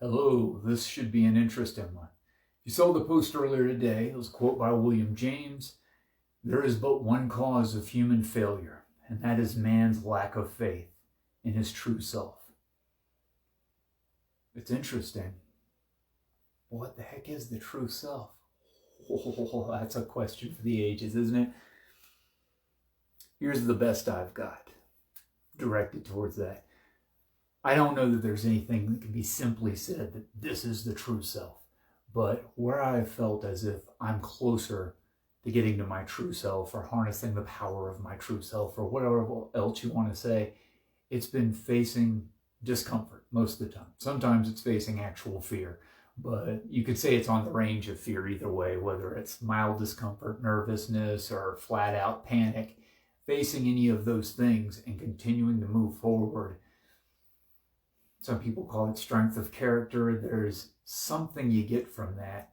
Hello, this should be an interesting one. You saw the post earlier today. It was a quote by William James. There is but one cause of human failure, and that is man's lack of faith in his true self. It's interesting. What the heck is the true self? Oh, that's a question for the ages, isn't it? Here's the best I've got directed towards that. I don't know that there's anything that can be simply said that this is the true self, but where I've felt as if I'm closer to getting to my true self or harnessing the power of my true self or whatever else you want to say, it's been facing discomfort most of the time. Sometimes it's facing actual fear, but you could say it's on the range of fear either way, whether it's mild discomfort, nervousness, or flat out panic. Facing any of those things and continuing to move forward. Some people call it strength of character. There's something you get from that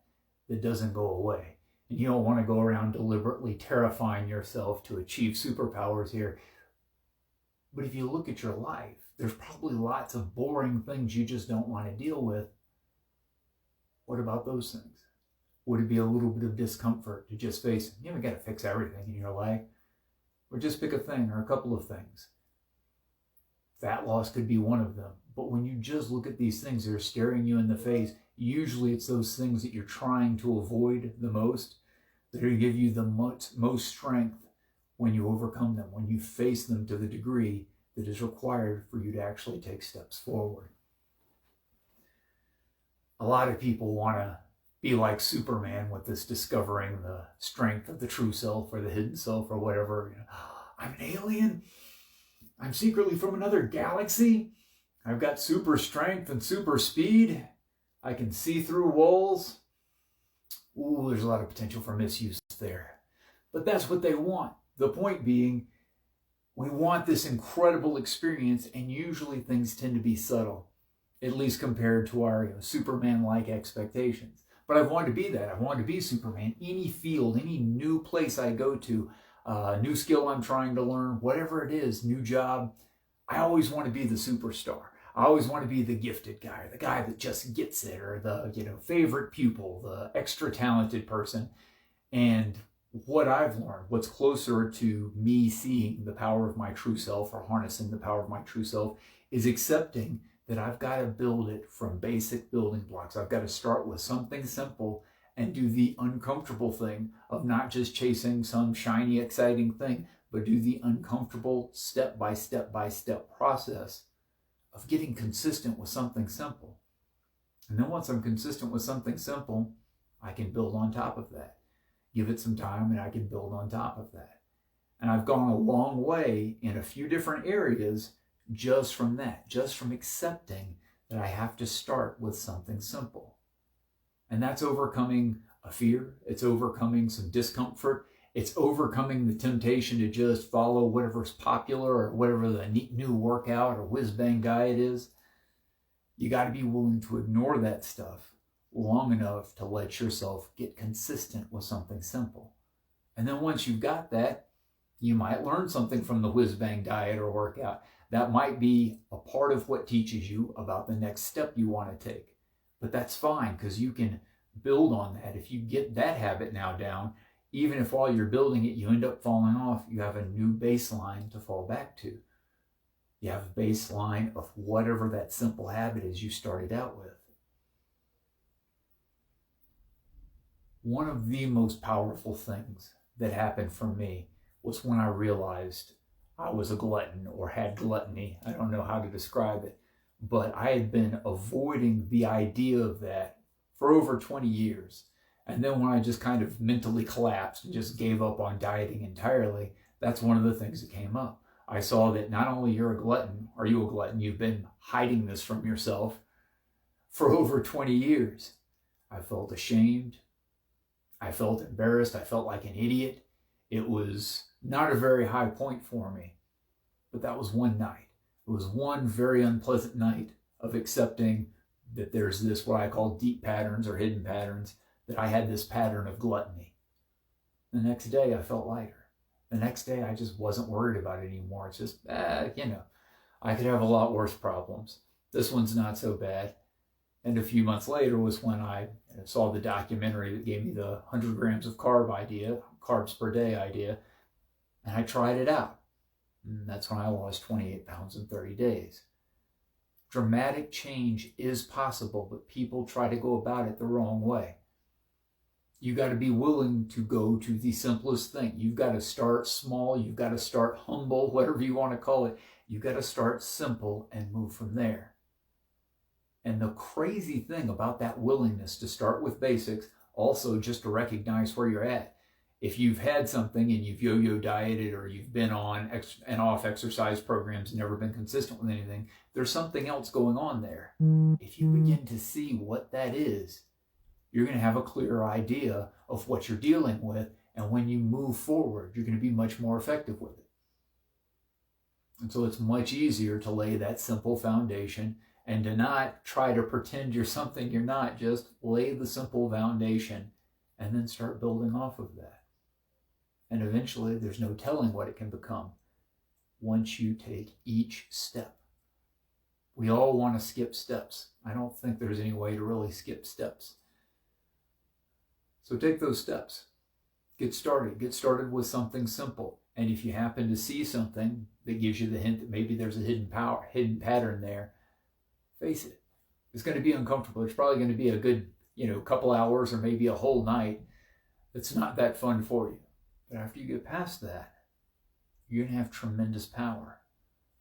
that doesn't go away. And you don't want to go around deliberately terrifying yourself to achieve superpowers here. But if you look at your life, there's probably lots of boring things you just don't want to deal with. What about those things? Would it be a little bit of discomfort to just face, you haven't got to fix everything in your life, or just pick a thing or a couple of things? Fat loss could be one of them. But when you just look at these things that are staring you in the face, usually it's those things that you're trying to avoid the most that are going to give you the most strength when you overcome them, when you face them to the degree that is required for you to actually take steps forward. A lot of people want to be like Superman with this discovering the strength of the true self or the hidden self or whatever. I'm an alien. I'm secretly from another galaxy. I've got super strength and super speed. I can see through walls. Ooh, there's a lot of potential for misuse there. But that's what they want. The point being, we want this incredible experience, and usually things tend to be subtle, at least compared to our Superman-like expectations. But I've wanted to be that. I've wanted to be Superman. Any field, any new place I go to, new skill I'm trying to learn, whatever it is, new job, I always want to be the superstar. I always want to be the gifted guy, the guy that just gets it, or the favorite pupil, the extra talented person. And what I've learned, what's closer to me seeing the power of my true self or harnessing the power of my true self, is accepting that I've got to build it from basic building blocks. I've got to start with something simple and do the uncomfortable thing of not just chasing some shiny, exciting thing, but do the uncomfortable step by step process of getting consistent with something simple. And then once I'm consistent with something simple, I can build on top of that. Give it some time and I can build on top of that. And I've gone a long way in a few different areas just from that, just from accepting that I have to start with something simple. And that's overcoming a fear. It's overcoming some discomfort. It's overcoming the temptation to just follow whatever's popular or whatever the neat new workout or whiz-bang diet is. You got to be willing to ignore that stuff long enough to let yourself get consistent with something simple. And then once you've got that, you might learn something from the whiz-bang diet or workout. That might be a part of what teaches you about the next step you want to take. But that's fine, because you can build on that. If you get that habit now down, even if while you're building it, you end up falling off, you have a new baseline to fall back to. You have a baseline of whatever that simple habit is you started out with. One of the most powerful things that happened for me was when I realized I was a glutton or had gluttony. I don't know how to describe it, but I had been avoiding the idea of that for over 20 years. And then when I just kind of mentally collapsed and just gave up on dieting entirely, that's one of the things that came up. I saw that not only are you a glutton, you've been hiding this from yourself for over 20 years. I felt ashamed. I felt embarrassed. I felt like an idiot. It was not a very high point for me, but that was one night. It was one very unpleasant night of accepting that there's this, what I call deep patterns or hidden patterns, that I had this pattern of gluttony. The next day I felt lighter. The next day I just wasn't worried about it anymore. It's just, I could have a lot worse problems. This one's not so bad. And a few months later was when I saw the documentary that gave me the 100 grams of carbs per day idea, and I tried it out. And that's when I lost 28 pounds in 30 days. Dramatic change is possible, but people try to go about it the wrong way. You got to be willing to go to the simplest thing. You've got to start small. You've got to start humble, whatever you want to call it. You've got to start simple and move from there. And the crazy thing about that willingness to start with basics, also just to recognize where you're at. If you've had something and you've yo-yo dieted, or you've been on and off exercise programs and never been consistent with anything, there's something else going on there. If you begin to see what that is, you're going to have a clearer idea of what you're dealing with. And when you move forward, you're going to be much more effective with it. And so it's much easier to lay that simple foundation and to not try to pretend you're something you're not. Just lay the simple foundation and then start building off of that. And eventually, there's no telling what it can become once you take each step. We all want to skip steps. I don't think there's any way to really skip steps. So take those steps. Get started. Get started with something simple. And if you happen to see something that gives you the hint that maybe there's a hidden pattern there, face it. It's going to be uncomfortable. It's probably going to be a good, couple hours or maybe a whole night. It's not that fun for you. But after you get past that, you're going to have tremendous power.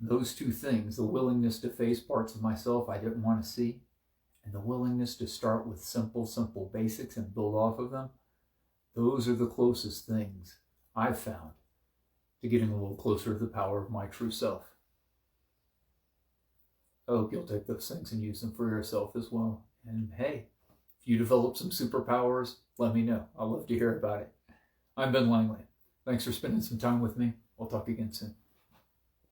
Those two things, the willingness to face parts of myself I didn't want to see, and the willingness to start with simple basics and build off of them, those are the closest things I've found to getting a little closer to the power of my true self. I hope you'll take those things and use them for yourself as well. And hey, if you develop some superpowers, let me know. I'd love to hear about it. I'm Ben Langley. Thanks for spending some time with me. We'll talk again soon.